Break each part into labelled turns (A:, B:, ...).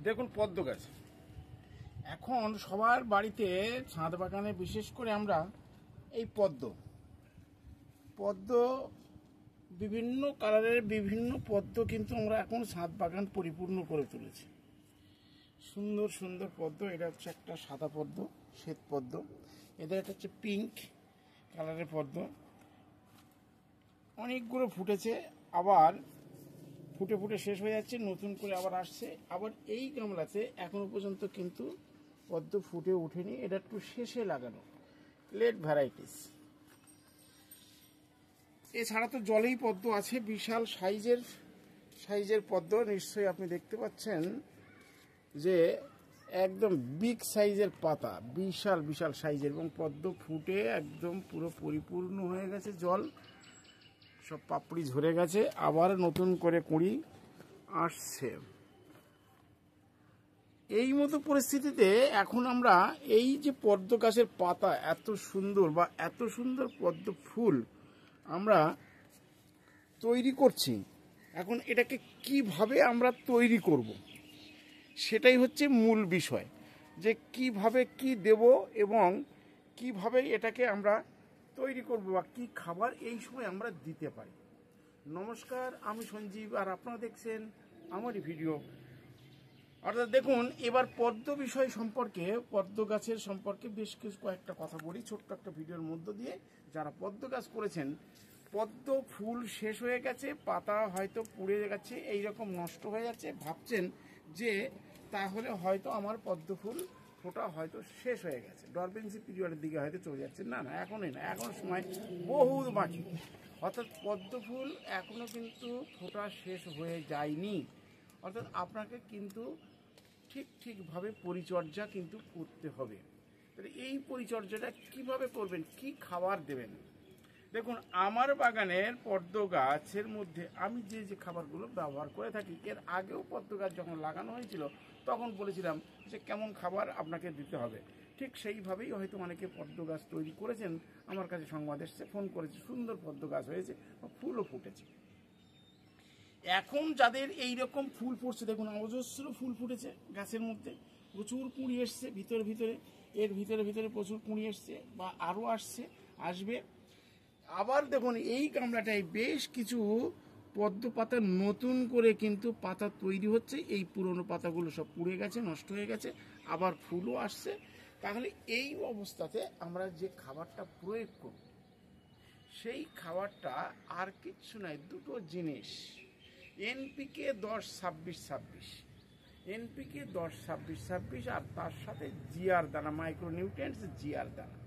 A: দেখুন পদ্ম গাছ এখন সবার বাড়িতে ছাদ বাগানে বিশেষ করে আমরা এই পদ্ম বিভিন্ন কালারের বিভিন্ন পদ্ম কিন্তু আমরা এখন ছাদ বাগান পরিপূর্ণ করে তুলেছি। সুন্দর সুন্দর পদ্ম। এটা হচ্ছে একটা সাদা পদ্ম, শ্বেত পদ্ম। এদের এটা হচ্ছে পিঙ্ক কালারের পদ্ম। অনেকগুলো ফুটেছে, আবার ফুটে ফুটে শেষ হয়ে যাচ্ছে, নতুন করে আবার আসছে। আবার এই গামলাতে এখনো পর্যন্ত কিন্তু পদ্ম ফুটে ওঠেনি, এটা একটু শেষে লাগানো, লেট ভ্যারাইটিস। এছাড়া তো জলেই পদ্ম আছে, বিশাল সাইজের পদ্ম। নিশ্চয়ই আপনি দেখতে পাচ্ছেন যে একদম বিগ সাইজের পাতা, বিশাল বিশাল সাইজের, এবং পদ্ম ফুটে একদম পুরো পরিপূর্ণ হয়ে গেছে। জল সব পাপড়ি ঝরে গেছে, আবার নতুন করে কুঁড়ি আসছে। এই মতো পরিস্থিতিতে এখন আমরা এই যে পদ্ম গাছের পাতা এত সুন্দর বা এত সুন্দর পদ্ম ফুল আমরা তৈরি করছি, এখন এটাকে কিভাবে আমরা তৈরি করব সেটাই হচ্ছে মূল বিষয়, যে কিভাবে কি দেব এবং কিভাবে এটাকে আমরা তৈরি করব বা কি খাবার এই সময় আমরা দিতে পারি। নমস্কার, আমি সঞ্জীব আর আপনারা দেখছেন আমারই ভিডিও। অর্থাৎ দেখুন, এবার পদ্ম বিষয় সম্পর্কে, পদ্ম গাছের সম্পর্কে বেশ কিছু কয়েকটা কথা বলি ছোট্ট একটা ভিডিওর মধ্য দিয়ে। যারা পদ্ম গাছ করেছেন, পদ্ম ফুল শেষ হয়ে গেছে, পাতা হয়তো পুড়ে গেছে, এইরকম নষ্ট হয়ে যাচ্ছে, ভাবছেন যে তাহলে হয়তো আমার পদ্ম ফুল ফোটা হয়তো শেষ হয়ে গেছে, ডরমেন্সি পিরিয়ডের দিকে হয়তো চলে যাচ্ছে। না, এখনই না, এখন সময় বহুত বাকি। অর্থাৎ পদ্ম ফুল এখনো কিন্তু ফোটা শেষ হয়ে যায়নি। অর্থাৎ আপনাকে কিন্তু ঠিকভাবে পরিচর্যা কিন্তু করতে হবে। তাহলে এই পরিচর্যাটা কিভাবে করবেন, কি খাবার দেবেন? দেখুন, আমার বাগানের পদ্ম গাছের মধ্যে আমি যে খাবারগুলো ব্যবহার করে থাকি, এর আগেও পদ্ম গাছ যখন লাগানো হয়েছিল তখন বলেছিলাম যে কেমন খাবার আপনাকে দিতে হবে। ঠিক সেইভাবেই হয়তো অনেকে পদ্ম গাছ তৈরি করেছেন, আমার কাছে সংবাদ এসছে, ফোন করেছে, সুন্দর পদ্ম গাছ হয়েছে, ফুলও ফুটেছে। এখন যাদের এই রকম ফুল ফুটছে, দেখুন অজস্র ফুল ফুটেছে গাছের মধ্যে, প্রচুর কুঁড়ি এসছে এর ভিতরে প্রচুর কুঁড়ি এসছে বা আরও আসবে। আবার দেখুন, এই গামলাটায় বেশ কিছু পদ্ম পাতা নতুন করে কিন্তু পাতা তৈরি হচ্ছে। এই পুরনো পাতাগুলো সব পুড়ে গেছে, নষ্ট হয়ে গেছে, আবার ফুলও আসছে। তাহলে এই অবস্থাতে আমরা যে খাবারটা প্রয়োগ করব, সেই খাবারটা আর কিচ্ছু নয়, দুটো জিনিস। এনপিকে 10-26-26, এনপিকে 10-26-26, আর তার সাথে জিআর দানা, মাইক্রোনিউট্রিয়েন্টস জিআর দানা।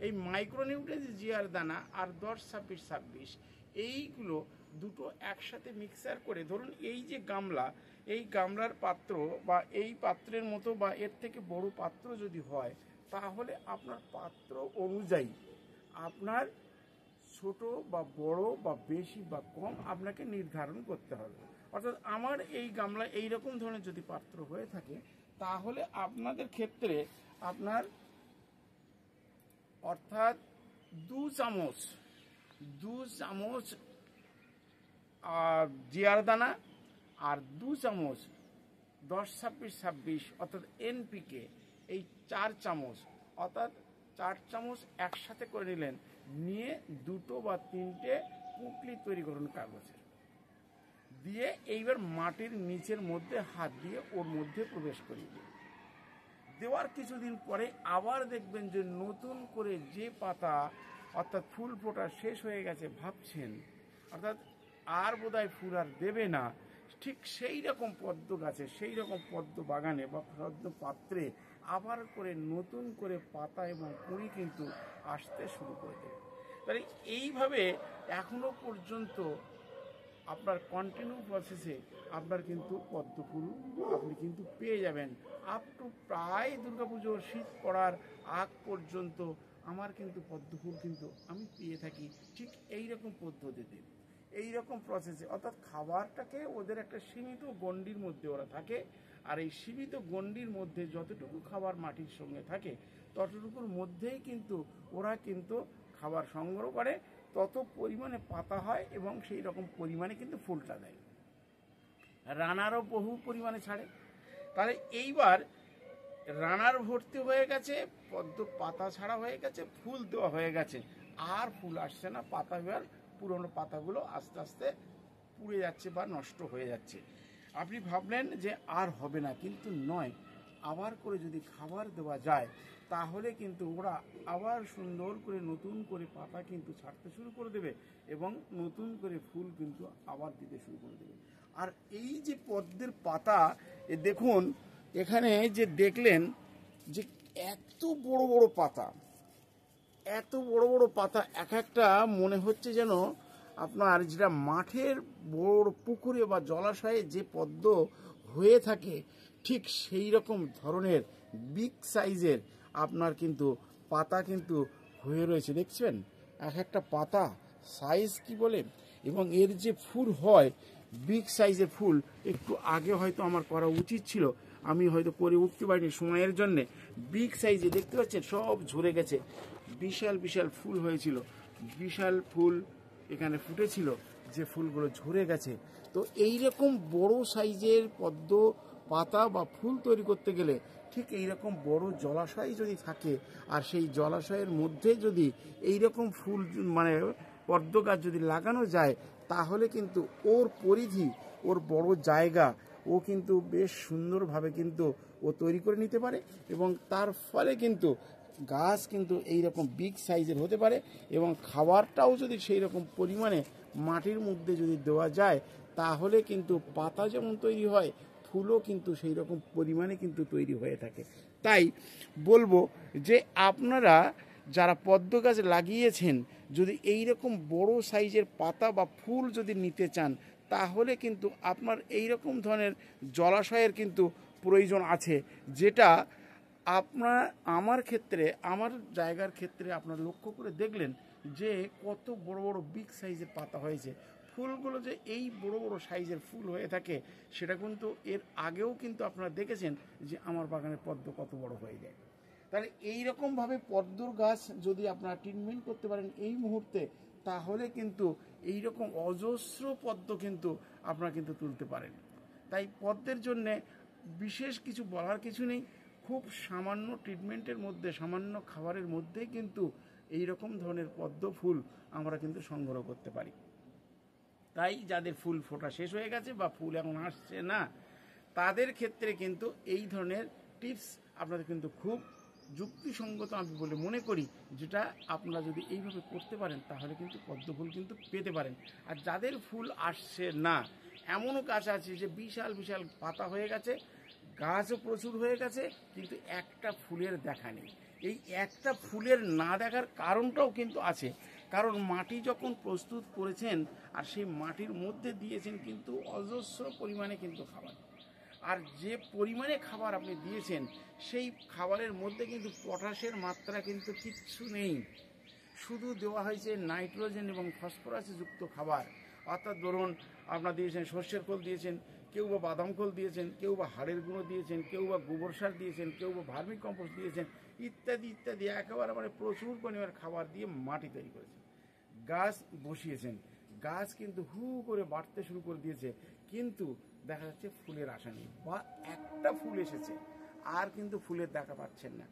A: এই মাইক্রোনিউট্রিয়েন্টস জিআর দানা আর 10-26-26 এইগুলো দুটো একসাথে মিক্সার করে, ধরুন এই যে গামলা, এই গামলার পাত্র বা এই পাত্রের মতো বা এর থেকে বড় পাত্র যদি হয়, তাহলে আপনার পাত্র অনুযায়ী আপনার ছোট বা বড় বা বেশি বা কম আপনাকে নির্ধারণ করতে হবে। অর্থাৎ আমার এই গামলা এইরকম ধরনের যদি পাত্র হয়ে থাকে, তাহলে আপনাদের ক্ষেত্রে আপনার অর্থাৎ 2 চামচ জিআর দানা আর 2 চামচ 10-26-26 অর্থাৎ এনপিকে, এই 4 চামচ, অর্থাৎ 4 চামচ একসাথে করে নিলেন, নিয়ে 2 বা 3টে পুঁটলি তৈরি করুন কাগজের দিয়ে, এইবার মাটির নিচের মধ্যে হাত দিয়ে ওর মধ্যে প্রবেশ করিয়ে দিন। দেওয়ার কিছুদিন পরে আবার দেখবেন যে নতুন করে যে পাতা, অর্থাৎ ফুল ফোটা শেষ হয়ে গেছে ভাবছেন, অর্থাৎ আর বোধহয় ফুল আর দেবে না, ঠিক সেই রকম পদ্ম গাছে, সেই রকম পদ্ম বাগানে বা পদ্ম পাত্রে আবার করে নতুন করে পাতা এবং কুঁড়ি কিন্তু আসতে শুরু করে দেবে। তাহলে এইভাবে এখনো পর্যন্ত আপনার কন্টিনিউ প্রসেসে আপনার কিন্তু পদ্ম ফুল আপনি কিন্তু পেয়ে যাবেন। আপ টু প্রায় দুর্গাপুজোর শীত পড়ার আগ পর্যন্ত আমার কিন্তু পদ্ম ফুল কিন্তু আমি পেয়ে থাকি ঠিক এই রকম পদ্ধতিতে, এই রকম প্রসেসে। অর্থাৎ খাবারটাকে ওদের একটা সীমিত গণ্ডির মধ্যে ওরা থাকে, আর এই সীমিত গণ্ডির মধ্যে যতটুকু খাবার মাটির সঙ্গে থাকে ততটুকুর মধ্যেই কিন্তু ওরা কিন্তু খাবার সংগ্রহ করে, তত পরিমাণে পাতা হয় এবং সেই রকম পরিমাণে কিন্তু ফুলটা দেয়। রানারও বহু পরিমাণে ছাড়ে, তাহলে এইবার রানার ভর্তি হয়ে গেছে, পদ্ম পাতা ছাড়া হয়ে গেছে, ফুল দেওয়া হয়ে গেছে, আর ফুল আসছে না। পাতা এবার পুরোনো পাতাগুলো আস্তে আস্তে পুড়ে যাচ্ছে বা নষ্ট হয়ে যাচ্ছে। আপনি ভাবলেন যে আর হবে না, কিন্তু নয়। আবার করে যদি খাবার দেওয়া যায় তাহলে কিন্তু ওরা আবার সুন্দর করে নতুন করে পাতা কিন্তু ছাড়তে শুরু করে দেবে এবং নতুন করে ফুল কিন্তু আবার দিতে শুরু করে দেবে। আর এই যে পদ্মের পাতা, দেখুন এখানে যে দেখলেন যে এত বড় বড় পাতা, এত বড় বড় পাতা, এক একটা মনে হচ্ছে যেন আপনার যেটা মাঠের বড় পুকুরে বা জলাশয়ে যে পদ্ম হয়ে থাকে ঠিক সেই রকম ধরনের বিগ সাইজের আপনার কিন্তু পাতা কিন্তু হয়ে রয়েছে। দেখছেন এক একটা পাতা সাইজ কি বলে, এবং এর যে ফুল হয় বিগ সাইজের ফুল। একটু আগে হয়তো আমার করা উচিত ছিল, আমি হয়তো করে উঠতে পারিনি সময়ের জন্যে। বিগ সাইজে দেখতে পাচ্ছেন সব ঝরে গেছে, বিশাল বিশাল ফুল হয়েছিল, বিশাল ফুল এখানে ফুটেছিল, যে ফুলগুলো ঝরে গেছে। তো এই রকম বড় সাইজের পদ্ম পাতা বা ফুল তৈরি করতে গেলে ঠিক এই রকম বড় জলাশয় যদি থাকে, আর সেই জলাশয়ের মধ্যে যদি এই রকম ফুল মানে পদ্ম গাছ যদি লাগানো যায়, তাহলে কিন্তু ওর পরিধি, ওর বড় জায়গা ও কিন্তু বেশ সুন্দরভাবে কিন্তু ও তৈরি করে নিতে পারে, এবং তার ফলে কিন্তু গাছ কিন্তু এই রকম বিগ সাইজের হতে পারে। এবং খাবারটাও যদি সেই রকম পরিমাণে মাটির মধ্যে যদি দেওয়া যায়, তাহলে কিন্তু পাতা যেমন তৈরি হয়, ফুলও কিন্তু সেই রকম পরিমাণে কিন্তু তৈরি হয়ে থাকে। তাই বলবো যে আপনারা যারা পদ্ম গাছ লাগিয়েছেন, যদি এই রকম বড় সাইজের পাতা বা ফুল যদি নিতে চান, তাহলে কিন্তু আপনার এই রকম ধরনের জলাশয়ের কিন্তু প্রয়োজন আছে, যেটা আপনার আমার ক্ষেত্রে, আমার জায়গার ক্ষেত্রে আপনার লক্ষ্য করে দেখলেন যে কত বড় বড় বিগ সাইজের পাতা হয়েছে। ফুলগুলো যে এই বড় বড় সাইজের ফুল হয়ে থাকে, সেটা কিন্তু এর আগেও কিন্তু আপনারা দেখেছেন যে আমার বাগানের পদ্ম কত বড় হয়ে যায়। তাহলে এই রকমভাবে পদ্মর গাছ যদি আপনারা ট্রিটমেন্ট করতে পারেন এই মুহূর্তে, তাহলে কিন্তু এই রকম অজস্র পদ্ম কিন্তু আপনারা কিন্তু তুলতে পারেন। তাই পদ্মের জন্যে বিশেষ কিছু বলার কিছু নেই, খুব সামান্য ট্রিটমেন্টের মধ্যে, সামান্য খাবারের মধ্যেই কিন্তু এই রকম ধরনের পদ্ম ফুল আমরা কিন্তু সংগ্রহ করতে পারি। তাই যাদের ফুল ফোটা শেষ হয়ে গেছে বা ফুল এখন আসছে না, তাদের ক্ষেত্রে কিন্তু এই ধরনের টিপস আপনাদের কিন্তু খুব যুক্তিসঙ্গত আমি বলে মনে করি, যেটা আপনারা যদি এইভাবে করতে পারেন তাহলে কিন্তু পদ্ম ফুল কিন্তু পেতে পারেন। আর যাদের ফুল আসছে না, এমনও গাছ আছে যে বিশাল বিশাল পাতা হয়ে গেছে, গাছও প্রচুর হয়ে গেছে, কিন্তু একটা ফুলের দেখা নেই। এই একটা ফুলের না দেখার কারণটাও কিন্তু আছে, কারণ মাটি যখন প্রস্তুত করেছেন আর সেই মাটির মধ্যে দিয়েছেন কিন্তু অজস্র পরিমাণে কিন্তু খাবার, আর যে পরিমাণে খাবার আপনি দিয়েছেন সেই খাবারের মধ্যে কিন্তু পটাশের মাত্রা কিন্তু কিচ্ছু নেই, শুধু দেওয়া হয়েছে নাইট্রোজেন এবং ফসফরাস যুক্ত খাবার। অর্থাৎ ধরুন আপনার দিয়েছেন সর্ষের খোল দিয়েছেন, কেউ বা বাদাম খোল দিয়েছেন, কেউ বা হাড়ের গুঁড়ো দিয়েছেন, কেউ বা গোবর সার দিয়েছেন, কেউ বা ভার্মি কম্পোস্ট দিয়েছেন, ইত্যাদি ইত্যাদি একেবারে মানে প্রচুর পরিমাণে খাবার দিয়ে মাটি তৈরি করেছেন। গাছ বসিয়েছেন, গাছ কিন্তু হু করে বাড়তে শুরু করে দিয়েছে, কিন্তু দেখা যাচ্ছে ফুলের আশা নেই, বা একটা ফুল এসেছে আর কিন্তু ফুলের দেখা পাচ্ছেন না।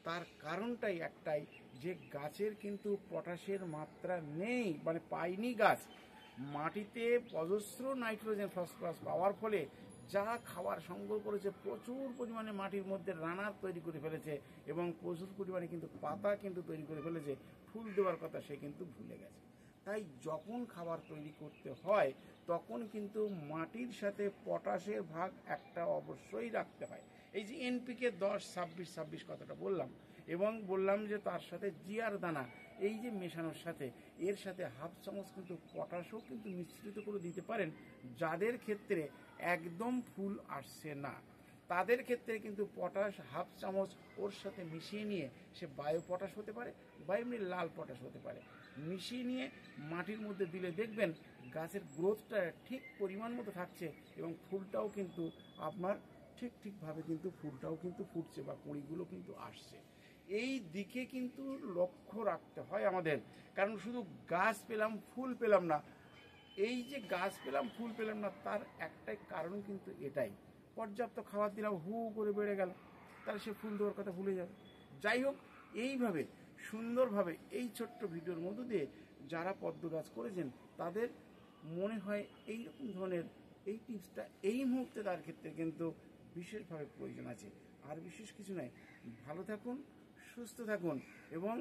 A: তার কারণটাই একটাই, যে গাছের কিন্তু পটাশের মাত্রা নেই, মানে পায়নি গাছ। মাটিতে অজস্র নাইট্রোজেন ফসফরাস পাওয়ার ফলে যা খাবার সংগ্রহ করেছে প্রচুর পরিমাণে মাটির মধ্যে রানার তৈরি করে ফেলেছে, এবং প্রচুর পরিমাণে কিন্তু পাতা কিন্তু তৈরি করে ফেলেছে, ফুল দেওয়ার কথা সে কিন্তু ভুলে গেছে। তাই যখন খাবার তৈরি করতে হয় তখন কিন্তু মাটির সাথে পটাশের ভাগ একটা অবশ্যই রাখতে হয়। এই যে এনপিকে 10-26-26 কথাটা বললাম, এবং বললাম যে তার সাথে জিয়ার দানা এই যে মেশানোর সাথে, এর সাথে হাফ চামচ কিন্তু পটাশও কিন্তু মিশ্রিত করে দিতে পারেন। যাদের ক্ষেত্রে একদম ফুল আসছে না তাদের ক্ষেত্রে কিন্তু পটাশ হাফ চামচ ওর সাথে মিশিয়ে নিয়ে, সে বায়ো পটাশ হতে পারে বা এমনি লাল পটাশ হতে পারে, মিশিয়ে নিয়ে মাটির মধ্যে দিলে দেখবেন গাছের গ্রোথটা ঠিক পরিমাণ মতো থাকছে, এবং ফুলটাও কিন্তু আপনার ঠিকভাবে কিন্তু ফুলটাও কিন্তু ফুটছে বা কুঁড়িগুলো কিন্তু আসছে। এই দিকে কিন্তু লক্ষ্য রাখতে হয় আমাদের, কারণ শুধু গাছ পেলাম ফুল পেলাম না, এই যে গাছ পেলাম ফুল পেলাম না, তার একটাই কারণ কিন্তু এটাই, পর্যাপ্ত খাবার দিলাম, হু করে বেড়ে গেল, তাহলে সে ফুল দেওয়ার কথা ভুলে যাবে। যাই হোক, এইভাবে সুন্দরভাবে এই ছোট্ট ভিডিওর মধ্য দিয়ে যারা পদ্ম গাছ করেছেন তাদের মনে হয় এই রকম ধরনের এই টিপসটা এই মুহূর্তে তার ক্ষেত্রে কিন্তু বিশেষভাবে প্রয়োজন আছে। আর বিশেষ কিছু নয়, ভালো থাকুন, সুস্থ থাকুন এবং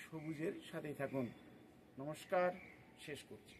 A: সবুজের সাথেই থাকুন। নমস্কার, শেষ করছি।